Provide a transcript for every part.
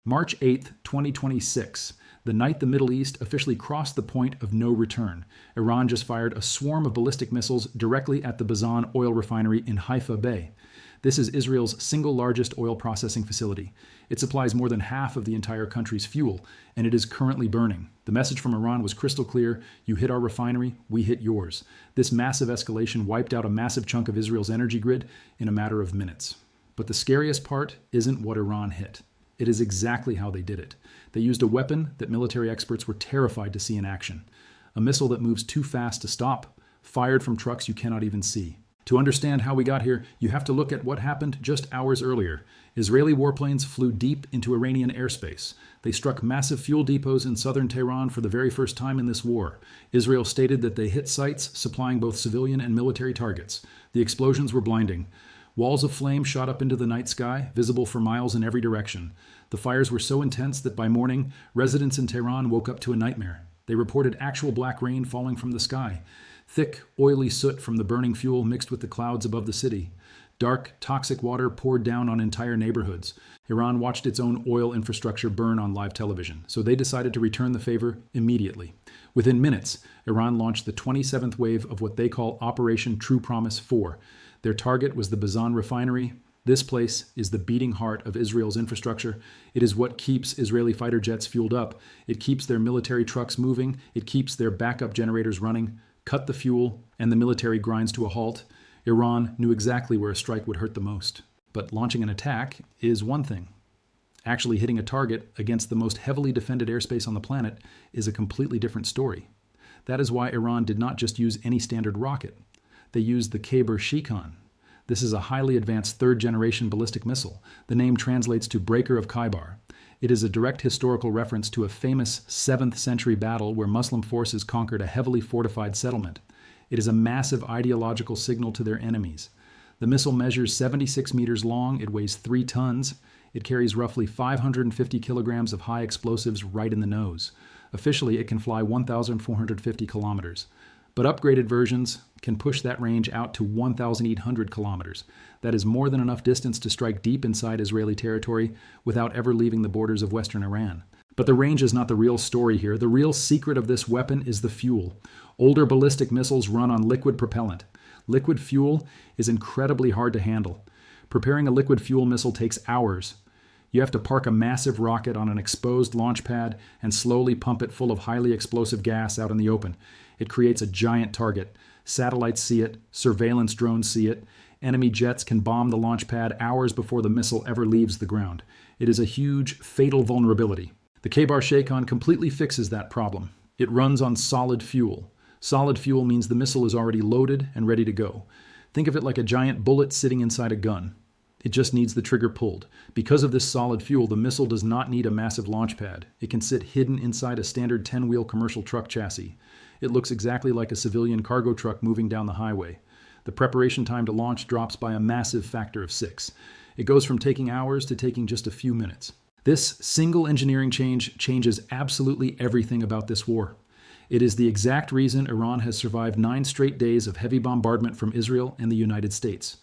March 8th, 2026, the night the Middle East officially crossed the point of no return. Iran just fired a swarm of ballistic missiles directly at the Bazan oil refinery in Haifa Bay. This is Israel's single largest oil processing facility. It supplies more than half of the entire country's fuel, and it is currently burning. The message from Iran was crystal clear: you hit our refinery, we hit yours. This massive escalation wiped out a massive chunk of Israel's energy grid in a matter of minutes. But the scariest part isn't what Iran hit. It is exactly how they did it. They used a weapon that military experts were terrified to see in action. A missile that moves too fast to stop, fired from trucks you cannot even see. To understand how we got here, you have to look at what happened just hours earlier. Israeli warplanes flew deep into Iranian airspace. They struck massive fuel depots in southern Tehran for the very first time in this war. Israel stated that they hit sites supplying both civilian and military targets. The explosions were blinding. Walls of flame shot up into the night sky, visible for miles in every direction. The fires were so intense that by morning, residents in Tehran woke up to a nightmare. They reported actual black rain falling from the sky. Thick, oily soot from the burning fuel mixed with the clouds above the city. Dark, toxic water poured down on entire neighborhoods. Iran watched its own oil infrastructure burn on live television, so they decided to return the favor immediately. Within minutes, Iran launched the 27th wave of what they call Operation True Promise 4. Their target was the Bazan refinery. This place is the beating heart of Israel's infrastructure. It is what keeps Israeli fighter jets fueled up. It keeps their military trucks moving. It keeps their backup generators running. Cut the fuel, and the military grinds to a halt. Iran knew exactly where a strike would hurt the most. But launching an attack is one thing. Actually hitting a target against the most heavily defended airspace on the planet is a completely different story. That is why Iran did not just use any standard rocket. They used the Kheibar Shekan. This is a highly advanced third-generation ballistic missile. The name translates to Breaker of Kheibar. It is a direct historical reference to a famous 7th century battle where Muslim forces conquered a heavily fortified settlement. It is a massive ideological signal to their enemies. The missile measures 76 meters long, it weighs 3 tons, it carries roughly 550 kilograms of high explosives right in the nose. Officially, it can fly 1,450 kilometers. But upgraded versions can push that range out to 1,800 kilometers. That is more than enough distance to strike deep inside Israeli territory without ever leaving the borders of western Iran. But the range is not the real story here. The real secret of this weapon is the fuel. Older ballistic missiles run on liquid propellant. Liquid fuel is incredibly hard to handle. Preparing a liquid fuel missile takes hours. You have to park a massive rocket on an exposed launch pad and slowly pump it full of highly explosive gas out in the open. It creates a giant target. Satellites see it, surveillance drones see it. Enemy jets can bomb the launch pad hours before the missile ever leaves the ground. It is a huge, fatal vulnerability. The Kheibar Shekan completely fixes that problem. It runs on solid fuel. Solid fuel means the missile is already loaded and ready to go. Think of it like a giant bullet sitting inside a gun. It just needs the trigger pulled. Because of this solid fuel, the missile does not need a massive launch pad. It can sit hidden inside a standard 10-wheel commercial truck chassis. It looks exactly like a civilian cargo truck moving down the highway. The preparation time to launch drops by a massive factor of 6. It goes from taking hours to taking just a few minutes. This single engineering change changes absolutely everything about this war. It is the exact reason Iran has survived 9 straight days of heavy bombardment from Israel and the United States.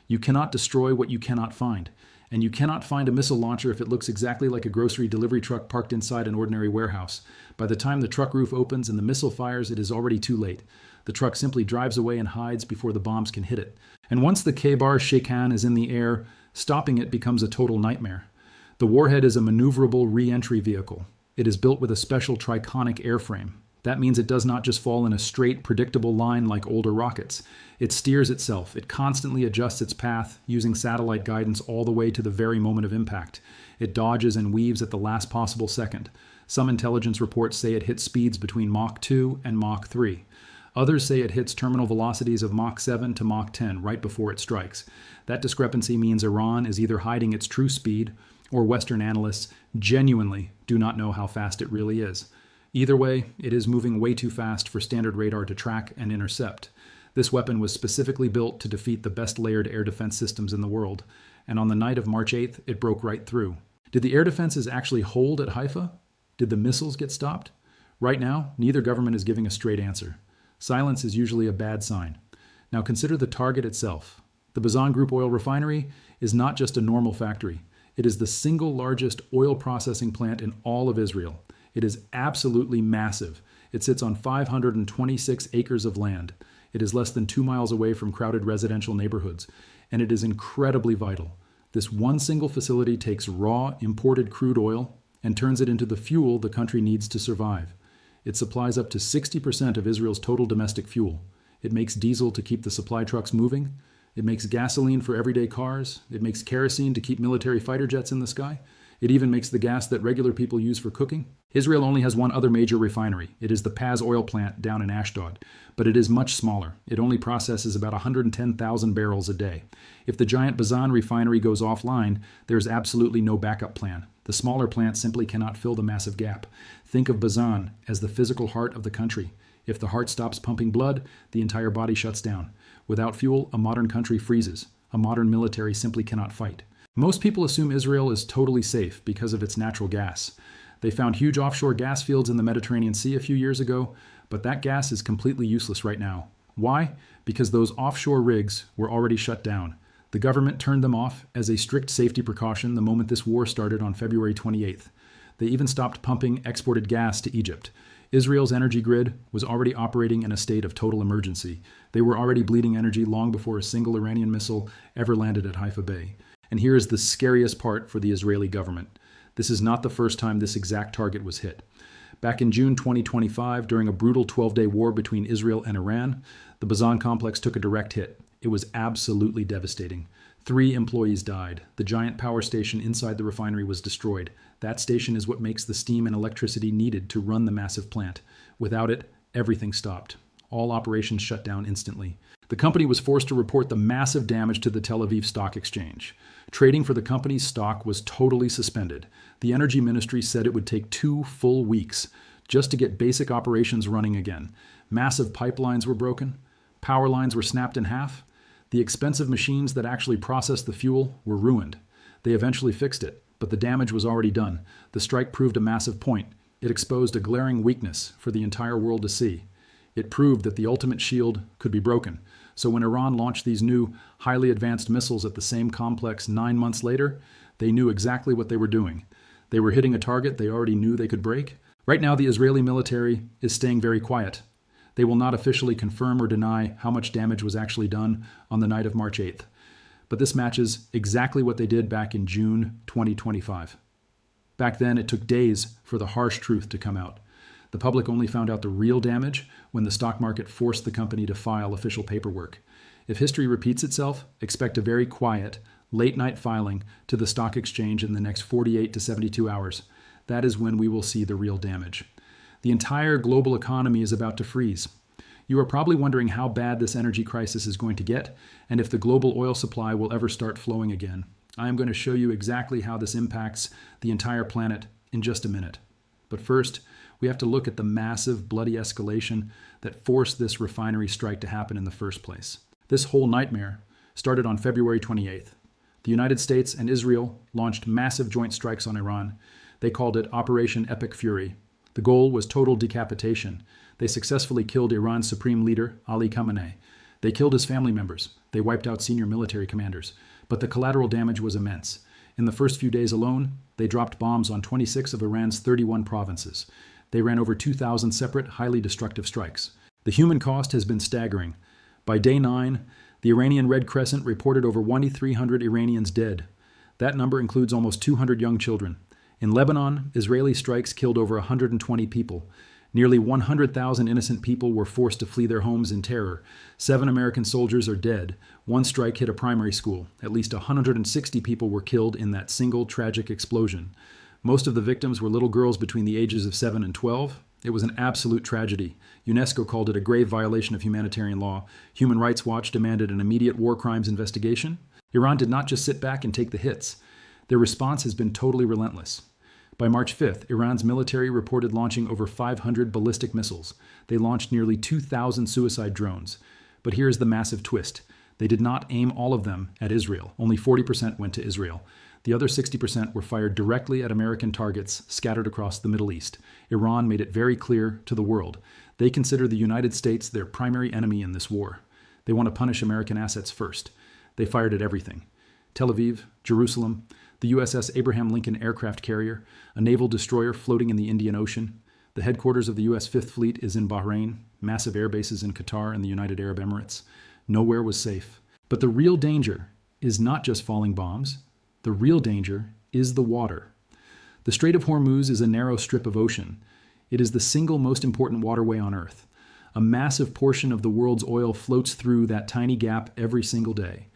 You cannot destroy what you cannot find. And you cannot find a missile launcher if it looks exactly like a grocery delivery truck parked inside an ordinary warehouse. By the time the truck roof opens and the missile fires, it is already too late. The truck simply drives away and hides before the bombs can hit it. And once the Kheibar Shekan is in the air, stopping it becomes a total nightmare. The warhead is a maneuverable re-entry vehicle. It is built with a special triconic airframe. That means it does not just fall in a straight, predictable line like older rockets. It steers itself. It constantly adjusts its path, using satellite guidance all the way to the very moment of impact. It dodges and weaves at the last possible second. Some intelligence reports say it hits speeds between Mach 2 and Mach 3. Others say it hits terminal velocities of Mach 7 to Mach 10 right before it strikes. That discrepancy means Iran is either hiding its true speed, or Western analysts genuinely do not know how fast it really is. Either way, it is moving way too fast for standard radar to track and intercept. This weapon was specifically built to defeat the best layered air defense systems in the world, and on the night of March 8th, it broke right through. Did the air defenses actually hold at Haifa? Did the missiles get stopped? Right now, neither government is giving a straight answer. Silence is usually a bad sign. Now consider the target itself. The Bazan Group oil refinery is not just a normal factory. It is the single largest oil processing plant in all of Israel. It is absolutely massive. It sits on 526 acres of land. It is less than 2 miles away from crowded residential neighborhoods, and it is incredibly vital. This one single facility takes raw, imported crude oil and turns it into the fuel the country needs to survive. It supplies up to 60% of Israel's total domestic fuel. It makes diesel to keep the supply trucks moving. It makes gasoline for everyday cars. It makes kerosene to keep military fighter jets in the sky. It even makes the gas that regular people use for cooking. Israel only has one other major refinery. It is the Paz oil plant down in Ashdod, but it is much smaller. It only processes about 110,000 barrels a day. If the giant Bazan refinery goes offline, there is absolutely no backup plan. The smaller plant simply cannot fill the massive gap. Think of Bazan as the physical heart of the country. If the heart stops pumping blood, the entire body shuts down. Without fuel, a modern country freezes. A modern military simply cannot fight. Most people assume Israel is totally safe because of its natural gas. They found huge offshore gas fields in the Mediterranean Sea a few years ago, but that gas is completely useless right now. Why? Because those offshore rigs were already shut down. The government turned them off as a strict safety precaution the moment this war started on February 28th. They even stopped pumping exported gas to Egypt. Israel's energy grid was already operating in a state of total emergency. They were already bleeding energy long before a single Iranian missile ever landed at Haifa Bay. And here is the scariest part for the Israeli government. This is not the first time this exact target was hit. Back in June 2025, during a brutal 12-day war between Israel and Iran, the Bazan complex took a direct hit. It was absolutely devastating. 3 employees died. The giant power station inside the refinery was destroyed. That station is what makes the steam and electricity needed to run the massive plant. Without it, everything stopped. All operations shut down instantly. The company was forced to report the massive damage to the Tel Aviv Stock Exchange. Trading for the company's stock was totally suspended. The Energy Ministry said it would take 2 full weeks just to get basic operations running again. Massive pipelines were broken. Power lines were snapped in half. The expensive machines that actually processed the fuel were ruined. They eventually fixed it, but the damage was already done. The strike proved a massive point. It exposed a glaring weakness for the entire world to see. It proved that the ultimate shield could be broken. So when Iran launched these new, highly advanced missiles at the same complex 9 months later, they knew exactly what they were doing. They were hitting a target they already knew they could break. Right now, the Israeli military is staying very quiet. They will not officially confirm or deny how much damage was actually done on the night of March 8th. But this matches exactly what they did back in June 2025. Back then, it took days for the harsh truth to come out. The public only found out the real damage when the stock market forced the company to file official paperwork. If history repeats itself, expect a very quiet, late-night filing to the stock exchange in the next 48 to 72 hours. That is when we will see the real damage. The entire global economy is about to freeze. You are probably wondering how bad this energy crisis is going to get, and if the global oil supply will ever start flowing again. I am going to show you exactly how this impacts the entire planet in just a minute. But first, we have to look at the massive, bloody escalation that forced this refinery strike to happen in the first place. This whole nightmare started on February 28th. The United States and Israel launched massive joint strikes on Iran. They called it Operation Epic Fury. The goal was total decapitation. They successfully killed Iran's supreme leader, Ali Khamenei. They killed his family members. They wiped out senior military commanders. But the collateral damage was immense. In the first few days alone, they dropped bombs on 26 of Iran's 31 provinces. They ran over 2,000 separate, highly destructive strikes. The human cost has been staggering. By day 9, the Iranian Red Crescent reported over 2,300 Iranians dead. That number includes almost 200 young children. In Lebanon, Israeli strikes killed over 120 people. Nearly 100,000 innocent people were forced to flee their homes in terror. 7 American soldiers are dead. One strike hit a primary school. At least 160 people were killed in that single tragic explosion. Most of the victims were little girls between the ages of 7 and 12. It was an absolute tragedy. UNESCO called it a grave violation of humanitarian law. Human Rights Watch demanded an immediate war crimes investigation. Iran did not just sit back and take the hits. Their response has been totally relentless. By March 5th, Iran's military reported launching over 500 ballistic missiles. They launched nearly 2,000 suicide drones. But here's the massive twist. They did not aim all of them at Israel. Only 40% went to Israel. The other 60% were fired directly at American targets scattered across the Middle East. Iran made it very clear to the world. They consider the United States their primary enemy in this war. They want to punish American assets first. They fired at everything. Tel Aviv, Jerusalem, the USS Abraham Lincoln aircraft carrier, a naval destroyer floating in the Indian Ocean. The headquarters of the U.S. Fifth Fleet is in Bahrain, massive air bases in Qatar and the United Arab Emirates. Nowhere was safe. But the real danger is not just falling bombs. The real danger is the water. The Strait of Hormuz is a narrow strip of ocean. It is the single most important waterway on Earth. A massive portion of the world's oil floats through that tiny gap every single day.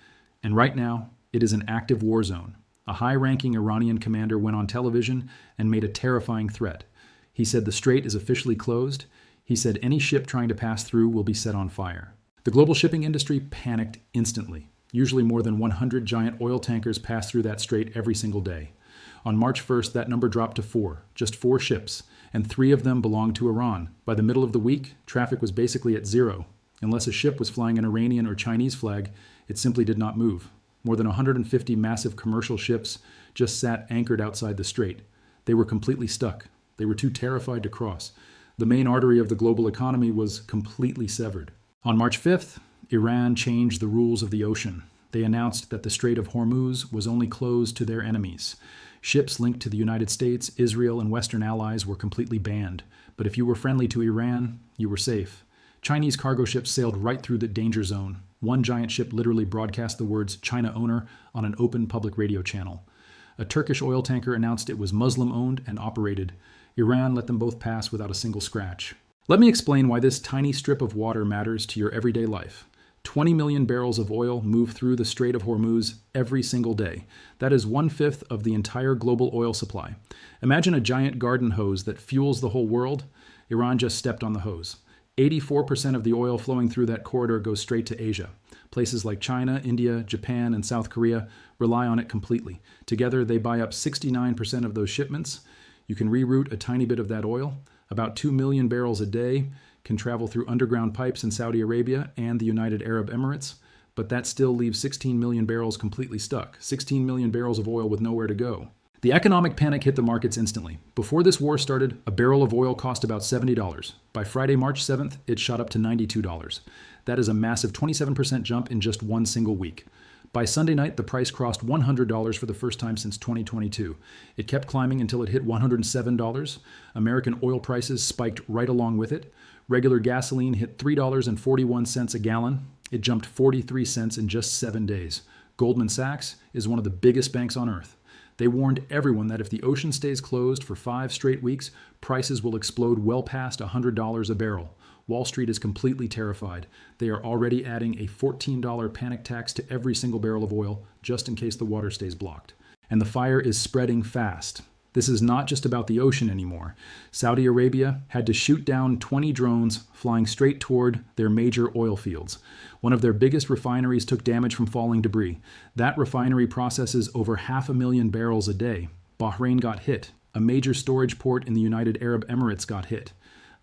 And right now, it is an active war zone. A high-ranking Iranian commander went on television and made a terrifying threat. He said the strait is officially closed. He said any ship trying to pass through will be set on fire. The global shipping industry panicked instantly. Usually more than 100 giant oil tankers pass through that strait every single day. On March 1st, that number dropped to 4, just 4 ships, and 3 of them belonged to Iran. By the middle of the week, traffic was basically at 0. Unless a ship was flying an Iranian or Chinese flag, it simply did not move. More than 150 massive commercial ships just sat anchored outside the strait. They were completely stuck. They were too terrified to cross. The main artery of the global economy was completely severed. On March 5th, Iran changed the rules of the ocean. They announced that the Strait of Hormuz was only closed to their enemies. Ships linked to the United States, Israel, and Western allies were completely banned. But if you were friendly to Iran, you were safe. Chinese cargo ships sailed right through the danger zone. One giant ship literally broadcast the words China owner on an open public radio channel. A Turkish oil tanker announced it was Muslim-owned and operated. Iran let them both pass without a single scratch. Let me explain why this tiny strip of water matters to your everyday life. 20 million barrels of oil move through the Strait of Hormuz every single day. That is 1/5 of the entire global oil supply. Imagine a giant garden hose that fuels the whole world. Iran just stepped on the hose. 84% of the oil flowing through that corridor goes straight to Asia. Places like China, India, Japan, and South Korea rely on it completely. Together, they buy up 69% of those shipments. You can reroute a tiny bit of that oil. About 2 million barrels a day can travel through underground pipes in Saudi Arabia and the United Arab Emirates, but that still leaves 16 million barrels completely stuck. 16 million barrels of oil with nowhere to go. The economic panic hit the markets instantly. Before this war started, a barrel of oil cost about $70. By Friday, March 7th, it shot up to $92. That is a massive 27% jump in just one single week. By Sunday night, the price crossed $100 for the first time since 2022. It kept climbing until it hit $107. American oil prices spiked right along with it. Regular gasoline hit $3.41 a gallon. It jumped 43 cents in just 7 days. Goldman Sachs is one of the biggest banks on earth. They warned everyone that if the ocean stays closed for 5 straight weeks, prices will explode well past $100 a barrel. Wall Street is completely terrified. They are already adding a $14 panic tax to every single barrel of oil, just in case the water stays blocked. And the fire is spreading fast. This is not just about the ocean anymore. Saudi Arabia had to shoot down 20 drones flying straight toward their major oil fields. One of their biggest refineries took damage from falling debris. That refinery processes over 500,000 barrels a day. Bahrain got hit. A major storage port in the United Arab Emirates got hit.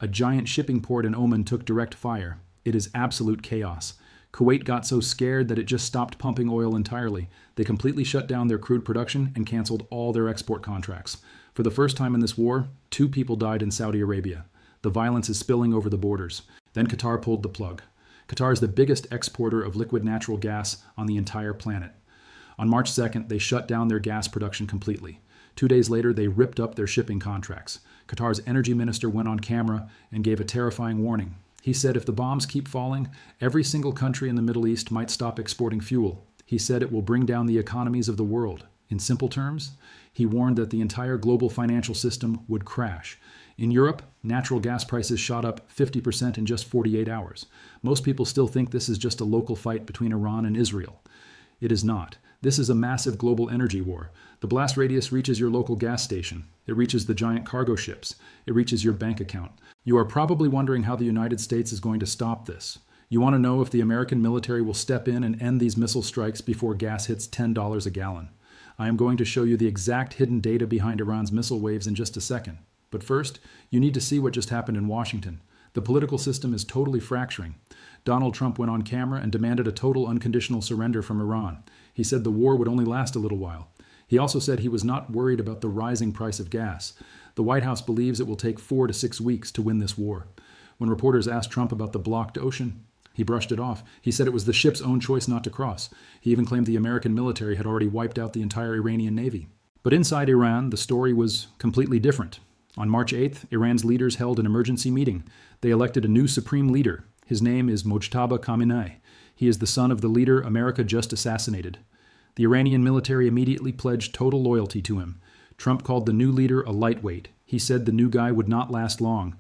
A giant shipping port in Oman took direct fire. It is absolute chaos. Kuwait got so scared that it just stopped pumping oil entirely. They completely shut down their crude production and canceled all their export contracts. For the first time in this war, 2 people died in Saudi Arabia. The violence is spilling over the borders. Then Qatar pulled the plug. Qatar is the biggest exporter of liquid natural gas on the entire planet. On March 2nd, they shut down their gas production completely. 2 days later, they ripped up their shipping contracts. Qatar's energy minister went on camera and gave a terrifying warning. He said if the bombs keep falling, every single country in the Middle East might stop exporting fuel. He said it will bring down the economies of the world. In simple terms, he warned that the entire global financial system would crash. In Europe, natural gas prices shot up 50% in just 48 hours. Most people still think this is just a local fight between Iran and Israel. It is not. This is a massive global energy war. The blast radius reaches your local gas station. It reaches the giant cargo ships. It reaches your bank account. You are probably wondering how the United States is going to stop this. You want to know if the American military will step in and end these missile strikes before gas hits $10 a gallon. I am going to show you the exact hidden data behind Iran's missile waves in just a second. But first, you need to see what just happened in Washington. The political system is totally fracturing. Donald Trump went on camera and demanded a total unconditional surrender from Iran. He said the war would only last a little while. He also said he was not worried about the rising price of gas. The White House believes it will take 4 to 6 weeks to win this war. When reporters asked Trump about the blocked ocean, He brushed it off. He said it was the ship's own choice not to cross. He even claimed the American military had already wiped out the entire Iranian navy. But inside Iran, the story was completely different. On March 8th, Iran's leaders held an emergency meeting. They elected a new supreme leader. His name is Mojtaba Khamenei. He is the son of the leader America just assassinated. The Iranian military immediately pledged total loyalty to him. Trump called the new leader a lightweight. He said the new guy would not last long.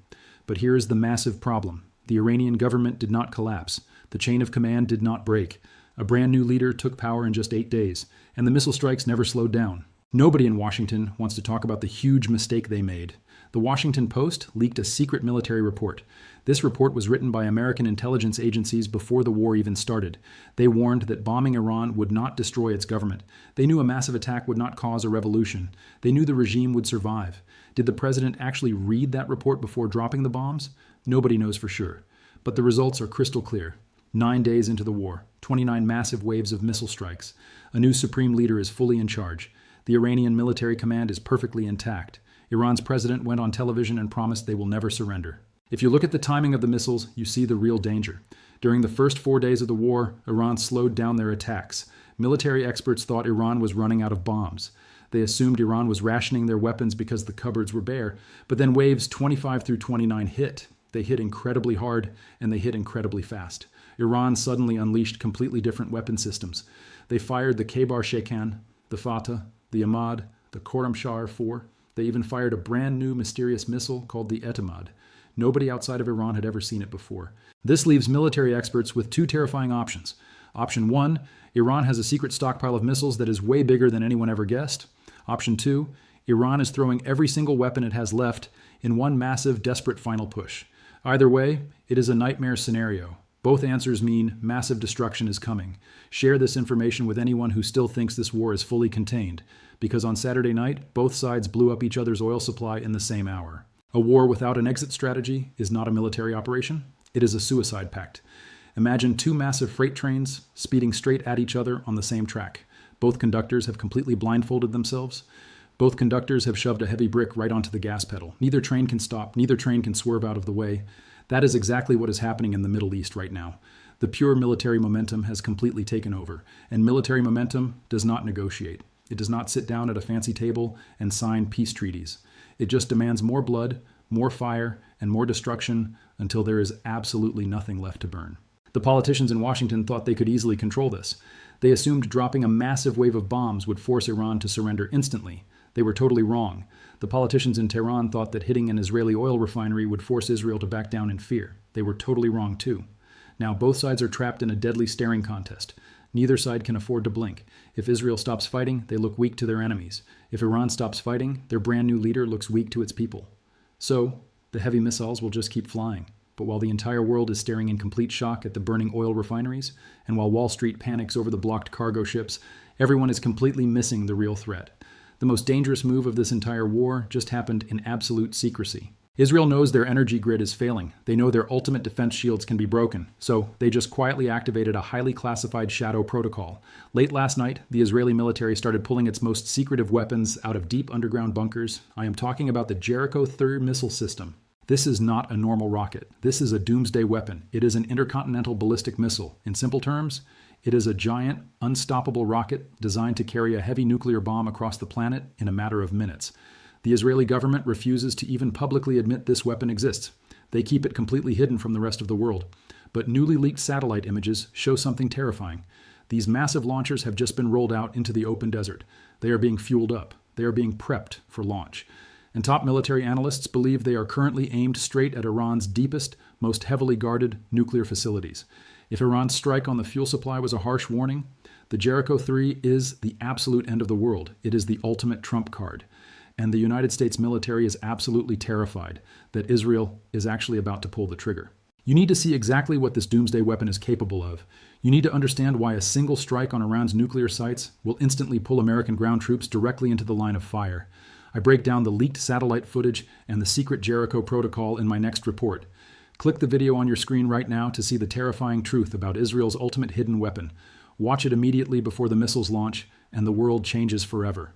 But here is the massive problem. The Iranian government did not collapse. The chain of command did not break. A brand new leader took power in just 8 days, and the missile strikes never slowed down. Nobody in Washington wants to talk about the huge mistake they made. The Washington Post leaked a secret military report. This report was written by American intelligence agencies before the war even started. They warned that bombing Iran would not destroy its government. They knew a massive attack would not cause a revolution. They knew the regime would survive. Did the president actually read that report before dropping the bombs? Nobody knows for sure. But the results are crystal clear. 9 days into the war, 29 massive waves of missile strikes. A new supreme leader is fully in charge. The Iranian military command is perfectly intact. Iran's president went on television and promised they will never surrender. If you look at the timing of the missiles, you see the real danger. During the first 4 days of the war, Iran slowed down their attacks. Military experts thought Iran was running out of bombs. They assumed Iran was rationing their weapons because the cupboards were bare. But then waves 25 through 29 hit. They hit incredibly hard, and they hit incredibly fast. Iran suddenly unleashed completely different weapon systems. They fired the Kheibar Shekan, the Fatah, the Ahmad, the Khorramshahr 4. They even fired a brand new mysterious missile called the Etimad. Nobody outside of Iran had ever seen it before. This leaves military experts with 2 terrifying options. Option 1, Iran has a secret stockpile of missiles that is way bigger than anyone ever guessed. Option 2, Iran is throwing every single weapon it has left in one massive, desperate final push. Either way, it is a nightmare scenario. Both answers mean massive destruction is coming. Share this information with anyone who still thinks this war is fully contained, because on Saturday night, both sides blew up each other's oil supply in the same hour. A war without an exit strategy is not a military operation. It is a suicide pact. Imagine 2 massive freight trains speeding straight at each other on the same track. Both conductors have completely blindfolded themselves. Both conductors have shoved a heavy brick right onto the gas pedal. Neither train can stop. Neither train can swerve out of the way. That is exactly what is happening in the Middle East right now. The pure military momentum has completely taken over, and military momentum does not negotiate. It does not sit down at a fancy table and sign peace treaties. It just demands more blood, more fire, and more destruction until there is absolutely nothing left to burn. The politicians in Washington thought they could easily control this. They assumed dropping a massive wave of bombs would force Iran to surrender instantly. They were totally wrong. The politicians in Tehran thought that hitting an Israeli oil refinery would force Israel to back down in fear. They were totally wrong too. Now both sides are trapped in a deadly staring contest. Neither side can afford to blink. If Israel stops fighting, they look weak to their enemies. If Iran stops fighting, their brand new leader looks weak to its people. So, the heavy missiles will just keep flying. But while the entire world is staring in complete shock at the burning oil refineries, and while Wall Street panics over the blocked cargo ships, everyone is completely missing the real threat. The most dangerous move of this entire war just happened in absolute secrecy. Israel knows their energy grid is failing. They know their ultimate defense shields can be broken, so they just quietly activated a highly classified shadow protocol. Late last night, the Israeli military started pulling its most secretive weapons out of deep underground bunkers. I am talking about the Jericho 3 missile system. This is not a normal rocket. This is a doomsday weapon. It is an intercontinental ballistic missile. In simple terms, it is a giant, unstoppable rocket designed to carry a heavy nuclear bomb across the planet in a matter of minutes. The Israeli government refuses to even publicly admit this weapon exists. They keep it completely hidden from the rest of the world. But newly leaked satellite images show something terrifying. These massive launchers have just been rolled out into the open desert. They are being fueled up. They are being prepped for launch. And top military analysts believe they are currently aimed straight at Iran's deepest, most heavily guarded nuclear facilities. If Iran's strike on the fuel supply was a harsh warning, the Jericho 3 is the absolute end of the world. It is the ultimate trump card. And the United States military is absolutely terrified that Israel is actually about to pull the trigger. You need to see exactly what this doomsday weapon is capable of. You need to understand why a single strike on Iran's nuclear sites will instantly pull American ground troops directly into the line of fire. I break down the leaked satellite footage and the secret Jericho protocol in my next report. Click the video on your screen right now to see the terrifying truth about Israel's ultimate hidden weapon. Watch it immediately before the missiles launch, and the world changes forever.